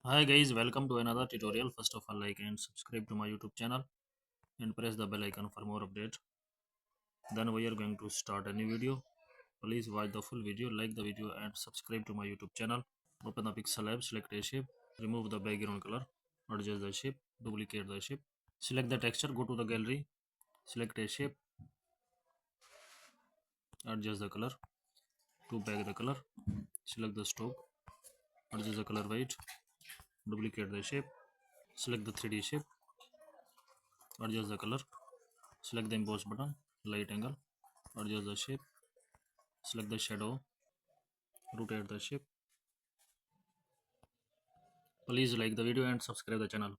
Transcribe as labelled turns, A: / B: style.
A: Hi guys, welcome to another tutorial. First of all, like and subscribe to my YouTube channel and press the bell icon for more update. Then we are going to start a new video. Please watch the full video, like the video and subscribe to my YouTube channel. Open the pixel app, select a shape, remove the background color, adjust the shape, duplicate the shape. Select the texture, go to the gallery, select a shape, adjust the color, to back the color, select the stroke, adjust the color weight, duplicate the shape, select the 3D shape, adjust the color, select the emboss button, light angle, adjust the shape, select the shadow, rotate the shape. Please like the video and subscribe the channel.